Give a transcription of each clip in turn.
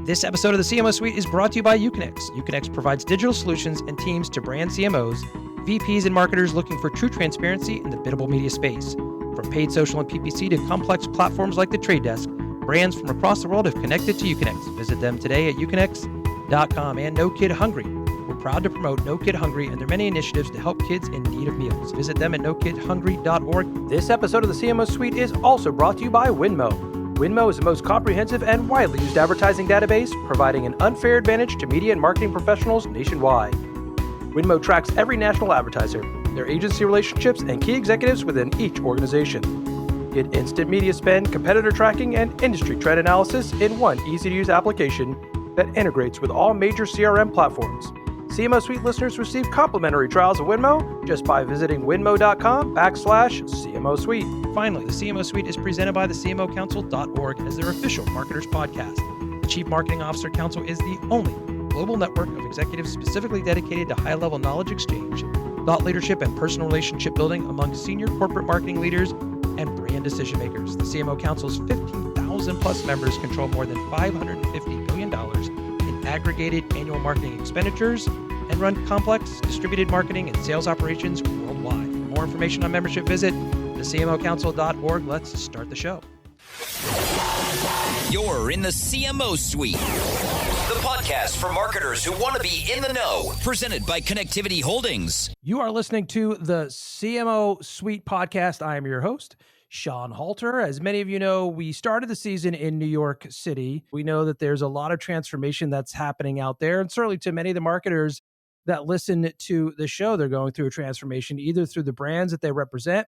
This episode of the CMO Suite is brought to you by Uconnect. Uconnect provides digital solutions and teams to brand CMOs, VPs, and marketers looking for true transparency in the biddable media space. From paid social and PPC to complex platforms like The Trade Desk, brands from across the world have connected to Uconnect. Visit them today at uconnect.com. And No Kid Hungry. We're proud to promote No Kid Hungry and their many initiatives to help kids in need of meals. Visit them at nokidhungry.org. This episode of the CMO Suite is also brought to you by Winmo. Winmo is the most comprehensive and widely used advertising database, providing an unfair advantage to media and marketing professionals nationwide. Winmo tracks every national advertiser, their agency relationships, and key executives within each organization. Get instant media spend, competitor tracking, and industry trend analysis in one easy-to-use application that integrates with all major CRM platforms. CMO Suite listeners receive complimentary trials of Winmo just by visiting winmo.com/CMO Suite. Finally, the CMO Suite is presented by the CMOcouncil.org as their official marketers podcast. The Chief Marketing Officer Council is the only global network of executives specifically dedicated to high-level knowledge exchange, thought leadership, and personal relationship building among senior corporate marketing leaders and brand decision makers. The CMO Council's 15,000 plus members control more than $550 billion in aggregated annual marketing expenditures and run complex distributed marketing and sales operations worldwide. For more information on membership, visit thecmocouncil.org. Let's start the show. You're in the CMO Suite, the podcast for marketers who want to be in the know, presented by Connectivity Holdings. You are listening to the CMO Suite podcast. I am your host, Sean Halter. As many of you know, we started the season in New York City. We know that there's a lot of transformation that's happening out there, and certainly to many of the marketers that listen to the show, they're going through a transformation, either through the brands that they represent,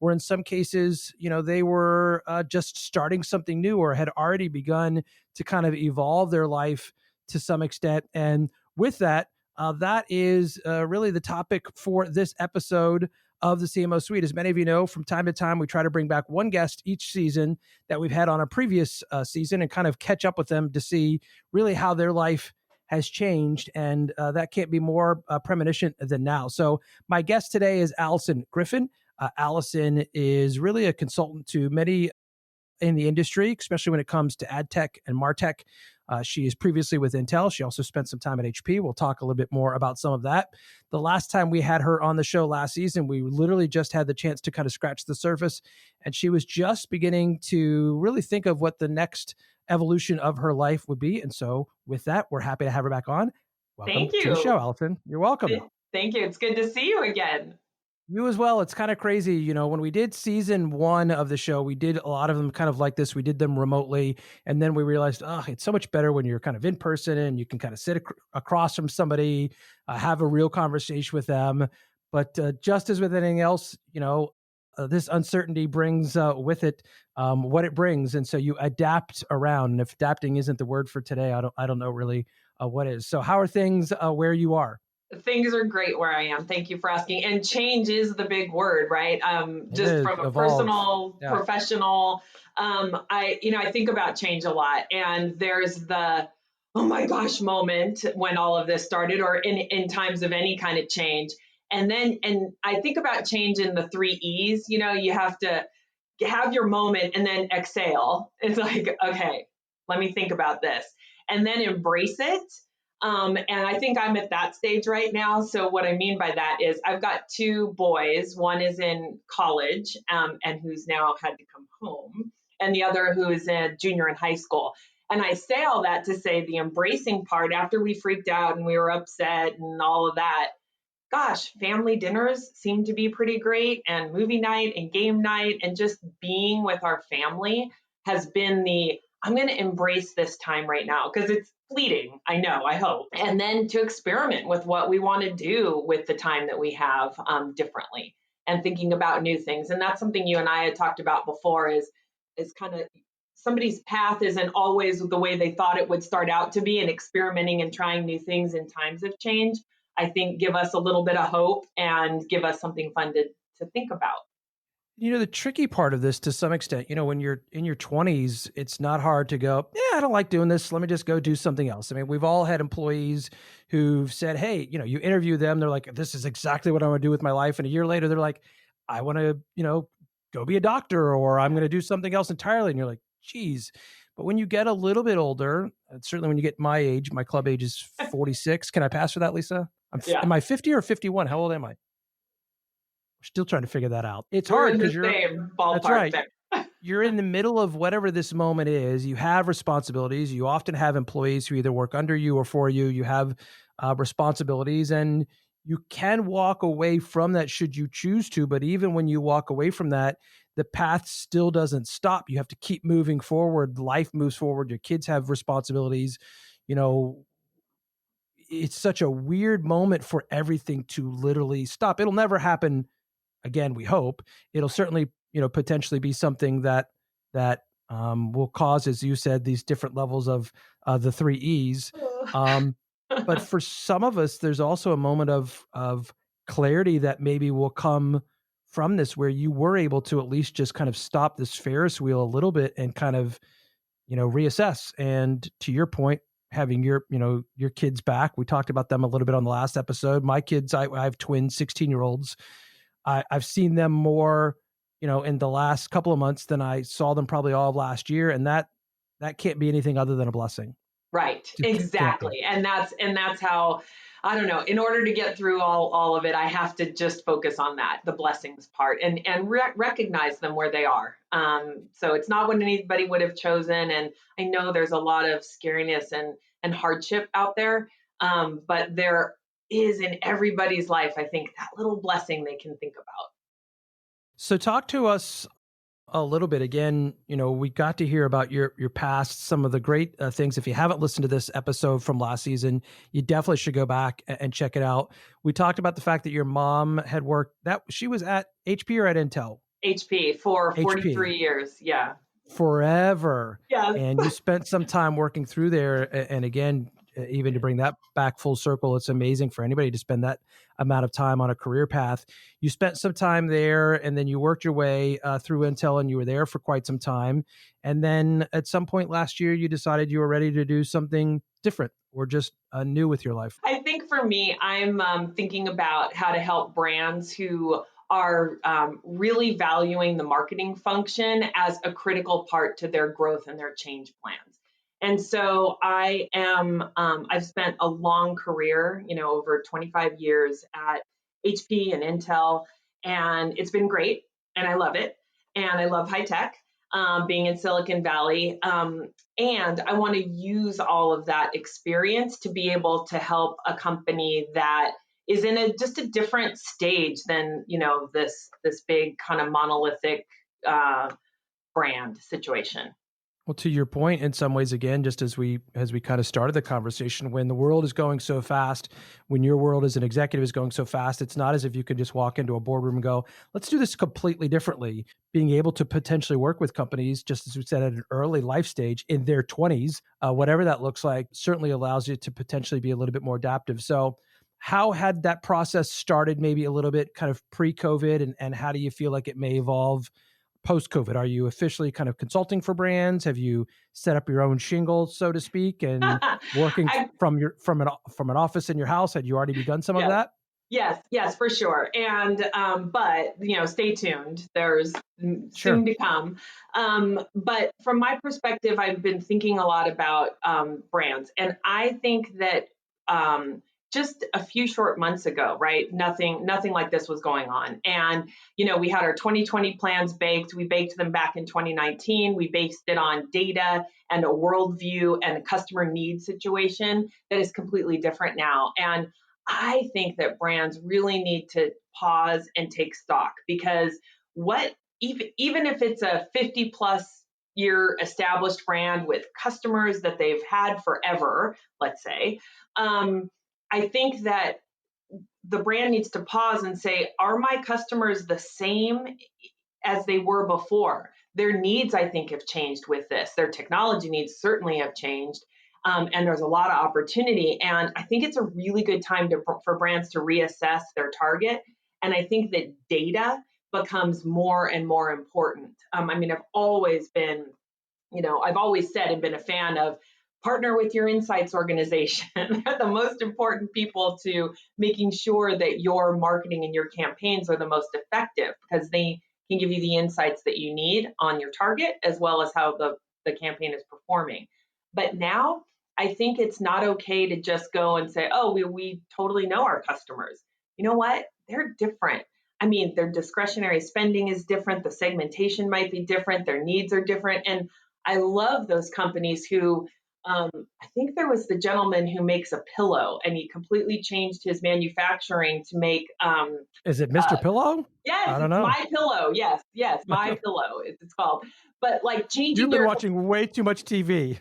or in some cases, they were just starting something new or had already begun to kind of evolve their life to some extent. And with that, that is really the topic for this episode of the CMO Suite. As many of you know, from time to time, we try to bring back one guest each season that we've had on a previous season and kind of catch up with them to see really how their life has changed. And that can't be more premonition than now. So my guest today is Alyson Griffin. Alyson is really a consultant to many in the industry, especially when it comes to ad tech and martech. She is previously with Intel. She also spent some time at HP. We'll talk a little bit more about some of that. The last time we had her on the show last season, we literally just had the chance to kind of scratch the surface, and she was just beginning to really think of what the next evolution of her life would be. And so with that, we're happy to have her back on. Welcome Thank you to the show, Alyson. You're welcome. Thank you. It's good to see you again. You as well. It's kind of crazy. When we did season 1 of the show, we did a lot of them kind of like this. We did them remotely. And then we realized, it's so much better when you're kind of in person and you can kind of sit across from somebody, have a real conversation with them. But just as with anything else, this uncertainty brings with it what it brings. And so you adapt around. And if adapting isn't the word for today, I don't know really what is. So how are things where you are? Things are great where I am. Thank you for asking. And change is the big word, right? Just from a personal, professional, I think about change a lot. And there's the, oh my gosh, moment when all of this started, or in times of any kind of change. And I think about change in the 3 E's. You have to have your moment and then exhale. It's like, okay, let me think about this, and then embrace it. And I think I'm at that stage right now. So what I mean by that is I've got 2 boys. One is in college and who's now had to come home, and the other who is a junior in high school. And I say all that to say the embracing part, after we freaked out and we were upset and all of that, gosh, family dinners seem to be pretty great, and movie night and game night and just being with our family has been I'm going to embrace this time right now because it's fleeting. I know, I hope. And then to experiment with what we want to do with the time that we have differently, and thinking about new things. And that's something you and I had talked about before is kind of somebody's path isn't always the way they thought it would start out to be, and experimenting and trying new things in times of change, I think give us a little bit of hope and give us something fun to think about. The tricky part of this to some extent, when you're in your 20s, it's not hard to go, I don't like doing this. Let me just go do something else. I mean, we've all had employees who've said, hey, you interview them. They're like, this is exactly what I want to do with my life. And a year later, they're like, I want to, go be a doctor, or I'm going to do something else entirely. And you're like, geez, But when you get a little bit older, certainly when you get my age, my club age is 46. Can I pass for that, Lisa? Yeah. Am I 50 or 51? How old am I? Still trying to figure that out. It's We're hard in the because same ballpark. That's right. There. You're in the middle of whatever this moment is. You have responsibilities. You often have employees who either work under you or for you. You have responsibilities, and you can walk away from that should you choose to. But even when you walk away from that, the path still doesn't stop. You have to keep moving forward. Life moves forward. Your kids have responsibilities. You know, it's such a weird moment for everything to literally stop. It'll never happen again, we hope. It'll certainly, potentially be something that will cause, as you said, these different levels of the three E's. But for some of us, there's also a moment of clarity that maybe will come from this, where you were able to at least just kind of stop this Ferris wheel a little bit and kind of, reassess. And to your point, having your kids back, we talked about them a little bit on the last episode. My kids, I have twins, 16-year-olds. I've seen them more, in the last couple of months than I saw them probably all of last year. And that can't be anything other than a blessing. Right. Exactly. And that's how, I don't know, in order to get through all of it, I have to just focus on that, the blessings part, and recognize them where they are. So it's not what anybody would have chosen. And I know there's a lot of scariness and hardship out there. But there is in everybody's life, I think, that little blessing they can think about. So talk to us a little bit. Again, we got to hear about your past, some of the great things. If you haven't listened to this episode from last season, you definitely should go back and check it out. We talked about the fact that your mom had worked, that she was at HP or at Intel? HP for 43 years. Yeah. Forever. Yes. And you spent some time working through there. And again, even to bring that back full circle, it's amazing for anybody to spend that amount of time on a career path. You spent some time there, and then you worked your way through Intel, and you were there for quite some time. And then at some point last year, you decided you were ready to do something different or just new with your life. I think for me, I'm thinking about how to help brands who are really valuing the marketing function as a critical part to their growth and their change plans. And so I've spent a long career, over 25 years at HP and Intel, and it's been great, and I love it. And I love high tech, being in Silicon Valley. And I want to use all of that experience to be able to help a company that is in just a different stage than, this big kind of monolithic brand situation. Well, to your point, in some ways, again, just as we kind of started the conversation, when the world is going so fast, when your world as an executive is going so fast, it's not as if you could just walk into a boardroom and go, let's do this completely differently. Being able to potentially work with companies, just as we said, at an early life stage in their 20s, whatever that looks like, certainly allows you to potentially be a little bit more adaptive. So how had that process started, maybe a little bit kind of pre-COVID, and how do you feel like it may evolve post-COVID? Are you officially kind of consulting for brands? Have you set up your own shingle, so to speak, and working from an office in your house? Had you already begun some of that? Yes, for sure. And but stay tuned. There's soon to come. But from my perspective, I've been thinking a lot about brands, and I think that just a few short months ago, right? Nothing like this was going on. And, we had our 2020 plans baked. We baked them back in 2019. We based it on data and a worldview and a customer needs situation that is completely different now. And I think that brands really need to pause and take stock, because even if it's a 50 plus year established brand with customers that they've had forever, let's say, I think that the brand needs to pause and say, are my customers the same as they were before? Their needs, I think, have changed with this. Their technology needs certainly have changed. And there's a lot of opportunity. And I think it's a really good time for brands to reassess their target. And I think that data becomes more and more important. I've always been, I've always said and been a fan of partner with your insights organization. They're the most important people to making sure that your marketing and your campaigns are the most effective, because they can give you the insights that you need on your target, as well as how the the campaign is performing. But now I think it's not okay to just go and say, oh, we totally know our customers. You know what? They're different. I mean, their discretionary spending is different. The segmentation might be different. Their needs are different. And I love those companies who, I think there was the gentleman who makes a pillow and he completely changed his manufacturing to make. Is it Mr. Pillow? Yes, I don't it's know. My Pillow. Yes, My Pillow. It's called. But like changing You've been your watching way too much TV.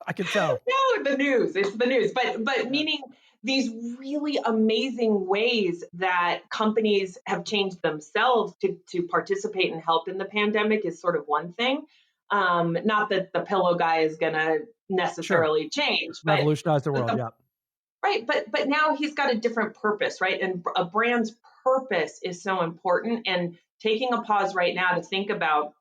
I can tell. no, the news. It's the news. But meaning these really amazing ways that companies have changed themselves to participate and help in the pandemic is sort of one thing. Not that the pillow guy is going to necessarily change, but Revolutionize the world. Yeah. right. But now he's got a different purpose, right? And a brand's purpose is so important. And taking a pause right now to think about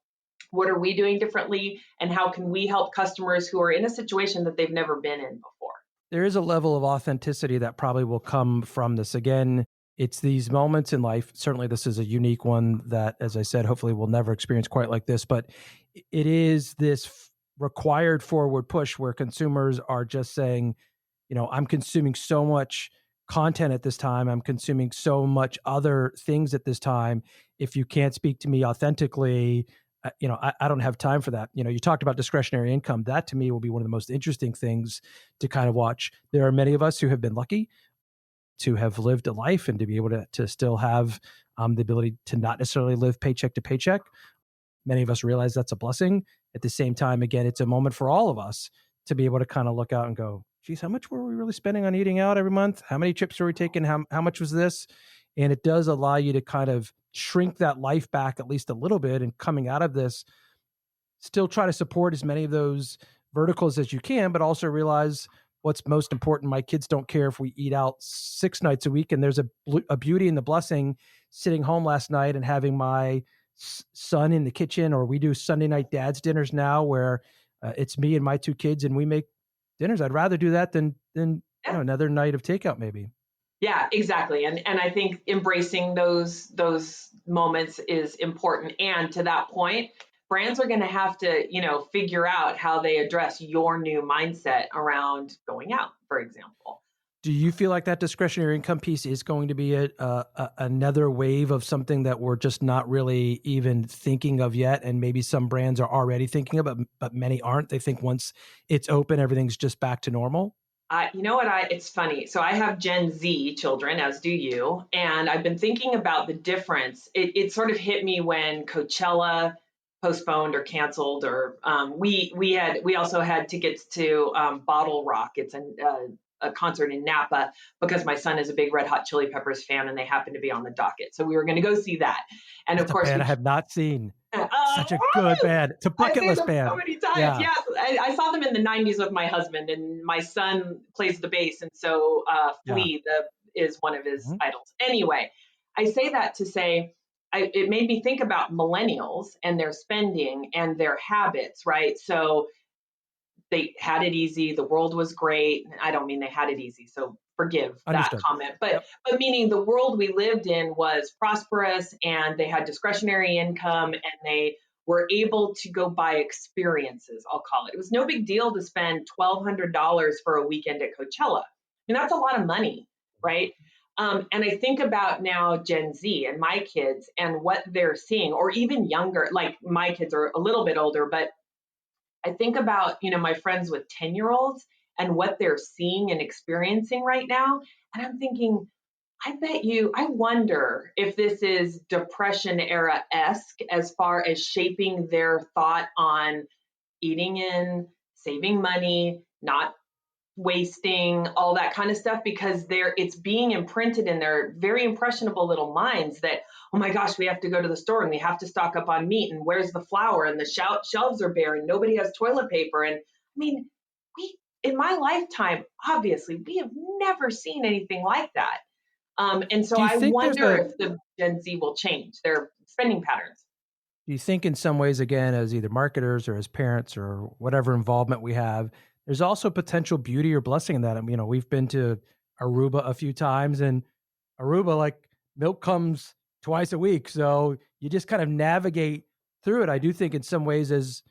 what are we doing differently and how can we help customers who are in a situation that they've never been in before? There is a level of authenticity that probably will come from this. Again, it's these moments in life. Certainly, this is a unique one that, as I said, hopefully we'll never experience quite like this. But it is this required forward push where consumers are just saying, I'm consuming so much content at this time. I'm consuming so much other things at this time. If you can't speak to me authentically, I don't have time for that. You talked about discretionary income. That to me will be one of the most interesting things to kind of watch. There are many of us who have been lucky to have lived a life and to be able to still have the ability to not necessarily live paycheck to paycheck. Many of us realize that's a blessing. At the same time, again, it's a moment for all of us to be able to kind of look out and go, geez, how much were we really spending on eating out every month? How many trips were we taking? How much was this? And it does allow you to kind of shrink that life back at least a little bit, and coming out of this, still try to support as many of those verticals as you can, but also realize what's most important. My kids don't care if we eat out 6 nights a week. And there's a beauty and the blessing sitting home last night and having my son in the kitchen, or we do Sunday night dad's dinners now where it's me and my 2 kids and we make dinners. I'd rather do that than another night of takeout maybe. Yeah, exactly. And I think embracing those moments is important. And to that point, brands are going to have to, figure out how they address your new mindset around going out, for example. Do you feel like that discretionary income piece is going to be another wave of something that we're just not really even thinking of yet? And maybe some brands are already thinking of it, but many aren't. They think once it's open, everything's just back to normal. You know what? It's funny. So I have Gen Z children, as do you. And I've been thinking about the difference. It sort of hit me when Coachella postponed or canceled, or we also had tickets to Bottle Rock. It's a concert in Napa because my son is a big Red Hot Chili Peppers fan and they happen to be on the docket. So we were going to go see that. And It's of course, a band I have not seen. Such a good band. It's a bucket list band. So many times. Yeah. I saw them in the 90s with my husband, and my son plays the bass. And so Flea is one of his idols. Anyway, I say that to say, it made me think about millennials and their spending and their habits, right? So they had it easy. The world was great. I don't mean they had it easy, so forgive Understood. that comment. But meaning the world we lived in was prosperous, and they had discretionary income, and they were able to go buy experiences, I'll call it. It was no big deal to spend $1,200 for a weekend at Coachella. And that's a lot of money, right? And I think about now Gen Z and my kids and what they're seeing, or even younger, like my kids are a little bit older, but I think about, my friends with 10-year-olds and what they're seeing and experiencing right now. And I'm thinking, I wonder if this is Depression era-esque as far as shaping their thought on eating in, saving money, not wasting, all that kind of stuff, because it's being imprinted in their very impressionable little minds that, oh my gosh, we have to go to the store and we have to stock up on meat, and where's the flour, and the shelves are bare and nobody has toilet paper. And I mean, in my lifetime, obviously, we have never seen anything like that. And so I wonder if the Gen Z will change their spending patterns. Do you think in some ways, again, as either marketers or as parents or whatever involvement we have, there's also potential beauty or blessing in that? And, we've been to Aruba a few times, and Aruba, like, milk comes twice a week. So you just kind of navigate through it. I do think in some ways as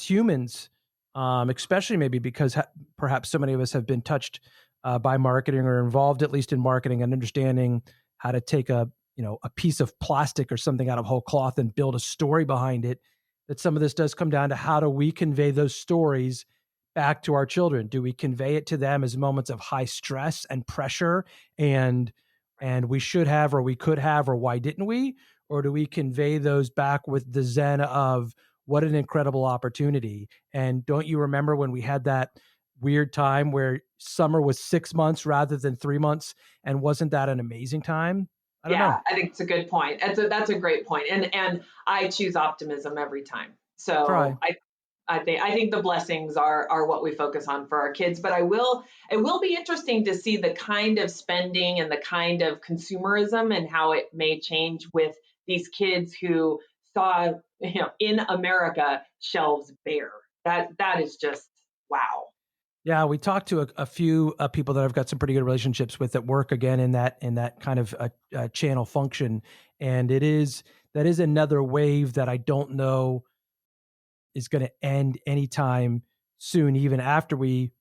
humans, especially maybe because perhaps so many of us have been touched by marketing or involved at least in marketing and understanding how to take a piece of plastic or something out of whole cloth and build a story behind it. That some of this does come down to how do we convey those stories back to our children? Do we convey it to them as moments of high stress and pressure and we should have or we could have or why didn't we? Or do we convey those back with the zen of what an incredible opportunity? And don't you remember when we had that weird time where summer was 6 months rather than 3 months? And wasn't that an amazing time? I don't know. Yeah, I think it's a good point. That's a great point. And I choose optimism every time. Try. So I think the blessings are what we focus on for our kids. But it will be interesting to see the kind of spending and the kind of consumerism and how it may change with these kids who saw, in America, shelves bare. That is just wow. Yeah, we talked to a few people that I've got some pretty good relationships with that work again in that kind of channel function, and that is another wave that I don't know is going to end anytime soon. Even after we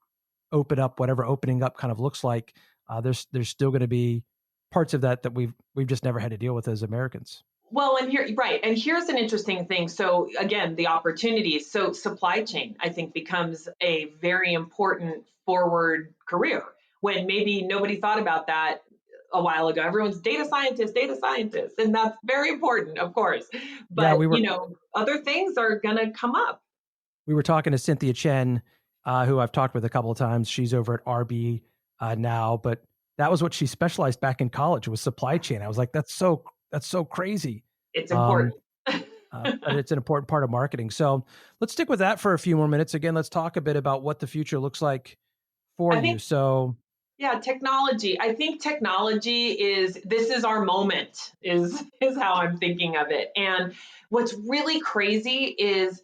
open up, whatever opening up kind of looks like, there's still going to be parts of that we've just never had to deal with as Americans. Well, and here, right. And here's an interesting thing. So again, the opportunities. So supply chain, I think, becomes a very important forward career when maybe nobody thought about that a while ago. Everyone's data scientist, and that's very important, of course. Yeah, But, other things are going to come up. we were talking to Cynthia Chen, who I've talked with a couple of times. She's over at RB now, but that was what she specialized back in college was supply chain. I was like, that's so crazy. It's Um, important. but it's an important part of marketing. So let's stick with that for a few more minutes. Again, let's talk a bit about what the future looks like for I you. think So Yeah, technology. I think technology is this is our moment is how I'm thinking of it. And what's really crazy is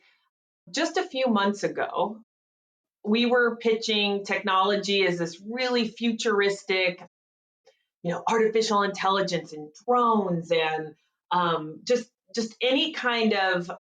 just a few months ago, we were pitching technology as this really futuristic, artificial intelligence and drones and just any kind of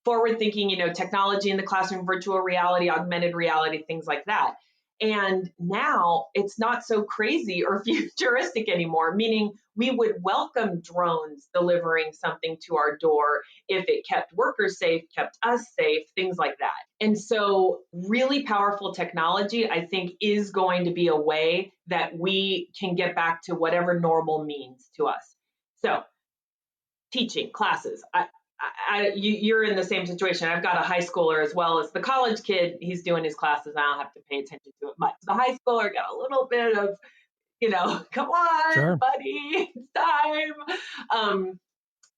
forward thinking, technology in the classroom, virtual reality, augmented reality, things like that. And now it's not so crazy or futuristic anymore, meaning we would welcome drones delivering something to our door if it kept workers safe, kept us safe, things like that. And so, really powerful technology, I think, is going to be a way that we can get back to whatever normal means to us. So, teaching classes. You're in the same situation. I've got a high schooler as well as the college kid. He's doing his classes. I don't have to pay attention to it much. The high schooler got a little bit of, come on, sure. buddy, it's time.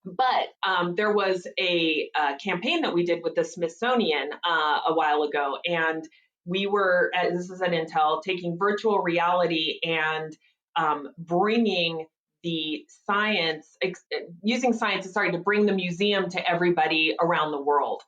But there was a campaign that we did with the Smithsonian a while ago, and we were, this is at Intel, taking virtual reality and bringing the science, using science, to bring the museum to everybody around the world.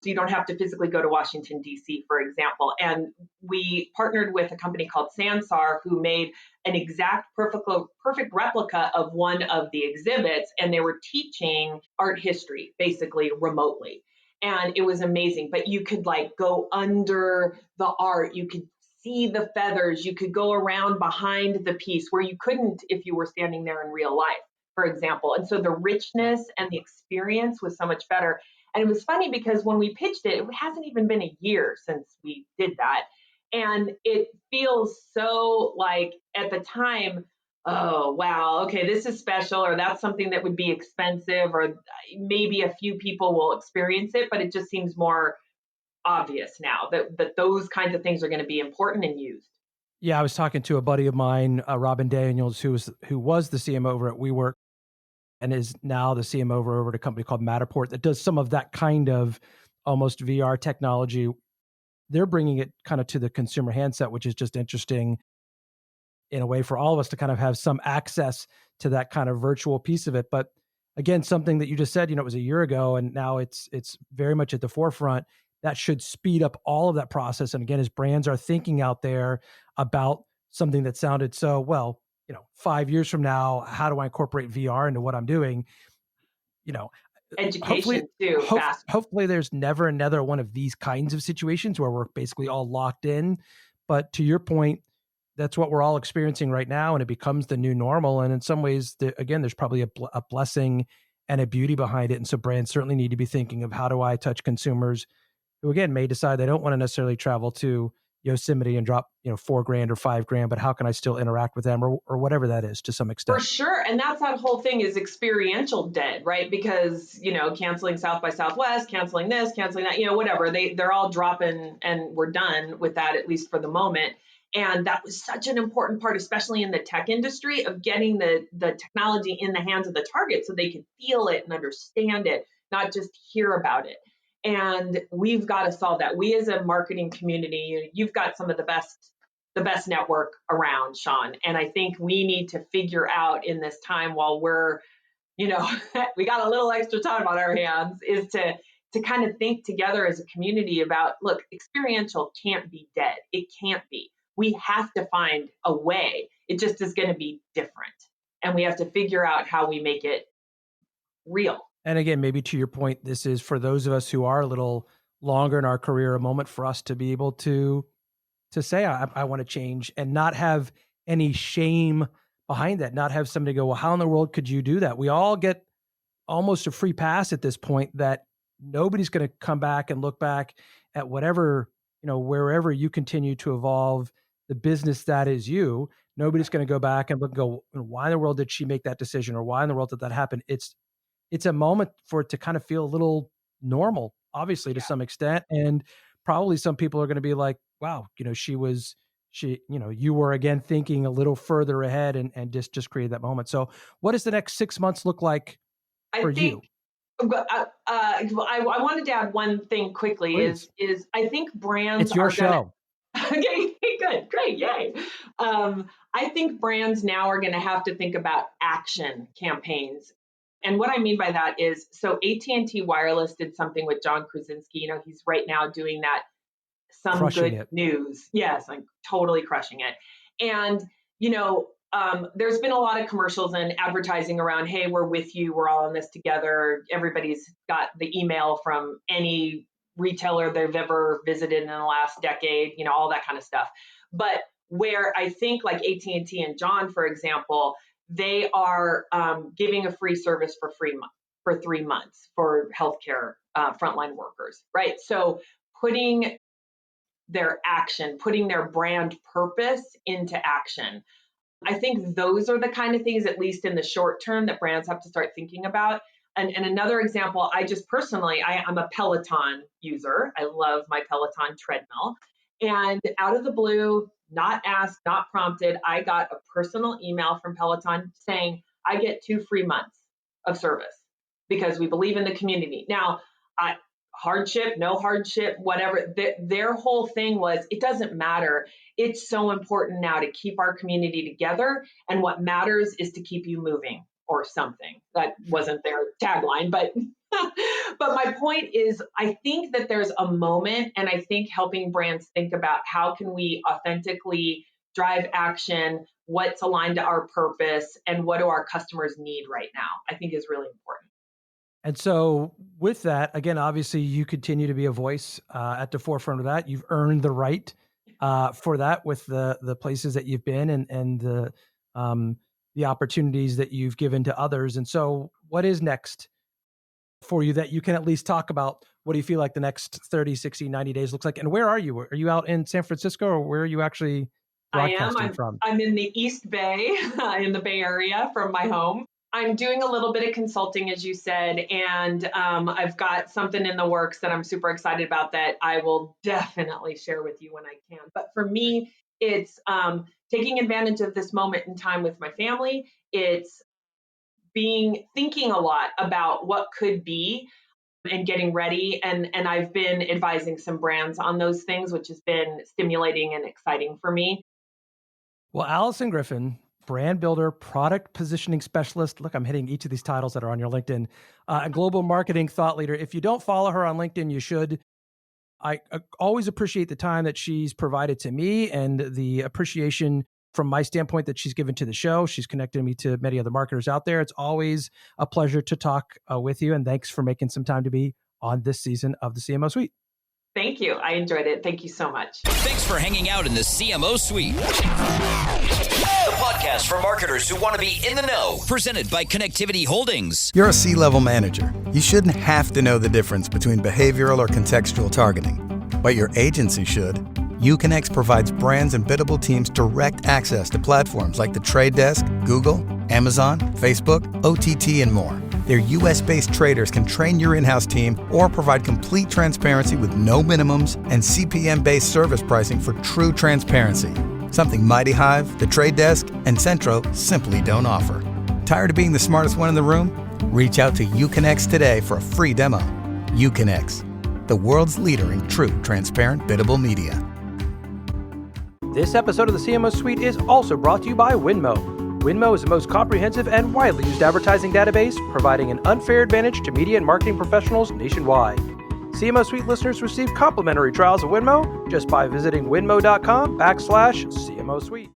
So you don't have to physically go to Washington, D.C., for example. And we partnered with a company called Sansar, who made an exact perfect replica of one of the exhibits. And they were teaching art history, basically remotely. And it was amazing. But you could go under the art. You could see the feathers. You could go around behind the piece where you couldn't if you were standing there in real life, for example. And so the richness and the experience was so much better. And it was funny because when we pitched it, it hasn't even been a year since we did that. And it feels so like at the time, oh, wow, okay, this is special, or that's something that would be expensive, or maybe a few people will experience it, but it just seems more obvious now that those kinds of things are going to be important and used. Yeah, I was talking to a buddy of mine, Robin Daniels, who was the CMO over at WeWork and is now the CMO over at a company called Matterport that does some of that kind of almost VR technology. They're bringing it kind of to the consumer handset, which is just interesting in a way for all of us to kind of have some access to that kind of virtual piece of it. But again, something that you just said, it was a year ago and now it's very much at the forefront. That should speed up all of that process. And again, as brands are thinking out there about something that sounded so, well, 5 years from now, how do I incorporate VR into what I'm doing? education too, fast. Hopefully there's never another one of these kinds of situations where we're basically all locked in. But to your point, that's what we're all experiencing right now, and it becomes the new normal. And in some ways, again, there's probably a blessing and a beauty behind it. And so brands certainly need to be thinking of, how do I touch consumers who, again, may decide they don't want to necessarily travel to Yosemite and drop, $4,000 or $5,000, but how can I still interact with them, or whatever that is to some extent? For sure. And that's that whole thing is experiential dead, right? Because, canceling South by Southwest, canceling this, canceling that, whatever, they're all dropping, and we're done with that, at least for the moment. And that was such an important part, especially in the tech industry, of getting the technology in the hands of the target so they can feel it and understand it, not just hear about it. And we've got to solve that. We as a marketing community, you've got some of the best network around, Sean. And I think we need to figure out in this time, while we're, we got a little extra time on our hands, is to kind of think together as a community about, look, experiential can't be dead. It can't be. We have to find a way. It just is going to be different. And we have to figure out how we make it real. And again, maybe to your point, this is for those of us who are a little longer in our career, a moment for us to be able to say, I want to change, and not have any shame behind that, not have somebody go, well, how in the world could you do that? We all get almost a free pass at this point, that nobody's going to come back and look back at whatever, wherever you continue to evolve the business that is you. Nobody's going to go back and look and go, why in the world did she make that decision? Or why in the world did that happen? It's a moment for it to kind of feel a little normal, obviously, to some extent. And probably some people are going to be like, wow, you were again thinking a little further ahead, and just created that moment. So what does the next 6 months look like for you? I wanted to add one thing quickly. Please. Is I think brands it's your show. Okay, good, great, yay. I think brands now are going to have to think about action campaigns. And what I mean by that is, so AT&T Wireless did something with John Krasinski. He's right now doing that Some Crushing Good it. News. Yes, I'm totally crushing it. And, there's been a lot of commercials and advertising around, hey, we're with you. We're all in this together. Everybody's got the email from any retailer they've ever visited in the last decade, all that kind of stuff. But where I think like AT&T and John, for example, they are giving a free service for 3 months for healthcare frontline workers, right? So putting their brand purpose into action. I think those are the kind of things, at least in the short term, that brands have to start thinking about. And another example, I'm a Peloton user. I love my Peloton treadmill. And out of the blue, not asked, not prompted, I got a personal email from Peloton saying I get 2 free months of service because we believe in the community. Now, hardship, no hardship, whatever, their whole thing was, it doesn't matter. It's so important now to keep our community together. And what matters is to keep you moving, or something. That wasn't their tagline, but my point is, I think that there's a moment, and I think helping brands think about how can we authentically drive action, what's aligned to our purpose, and what do our customers need right now, I think is really important. And so with that, again, obviously you continue to be a voice at the forefront of that. You've earned the right for that with the places that you've been, and the opportunities that you've given to others. And so what is next for you that you can at least talk about? What do you feel like the next 30, 60, 90 days looks like? And where are you? Are you out in San Francisco, or where are you actually broadcasting from? I'm in the East Bay, in the Bay Area from my home. I'm doing a little bit of consulting, as you said, and I've got something in the works that I'm super excited about that I will definitely share with you when I can. But for me, it's taking advantage of this moment in time with my family. It's thinking a lot about what could be and getting ready. And I've been advising some brands on those things, which has been stimulating and exciting for me. Well, Alyson Griffin, brand builder, product positioning specialist. Look, I'm hitting each of these titles that are on your LinkedIn. A global marketing thought leader. If you don't follow her on LinkedIn, you should. I always appreciate the time that she's provided to me, and the appreciation from my standpoint that she's given to the show. She's connected me to many other marketers out there. It's always a pleasure to talk with you. And thanks for making some time to be on this season of the CMO Suite. Thank you. I enjoyed it. Thank you so much. Thanks for hanging out in the CMO Suite, the podcast for marketers who want to be in the know, presented by Connectivity Holdings. You're a C-level manager. You shouldn't have to know the difference between behavioral or contextual targeting, but your agency should. UConnX provides brands and biddable teams direct access to platforms like The Trade Desk, Google, Amazon, Facebook, OTT, and more. Their US-based traders can train your in-house team or provide complete transparency with no minimums and CPM-based service pricing for true transparency. Something Mighty Hive, The Trade Desk, and Centro simply don't offer. Tired of being the smartest one in the room? Reach out to UConnX today for a free demo. UConnX, the world's leader in true transparent biddable media. This episode of the CMO Suite is also brought to you by Winmo. Winmo is the most comprehensive and widely used advertising database, providing an unfair advantage to media and marketing professionals nationwide. CMO Suite listeners receive complimentary trials of Winmo just by visiting winmo.com/CMO Suite.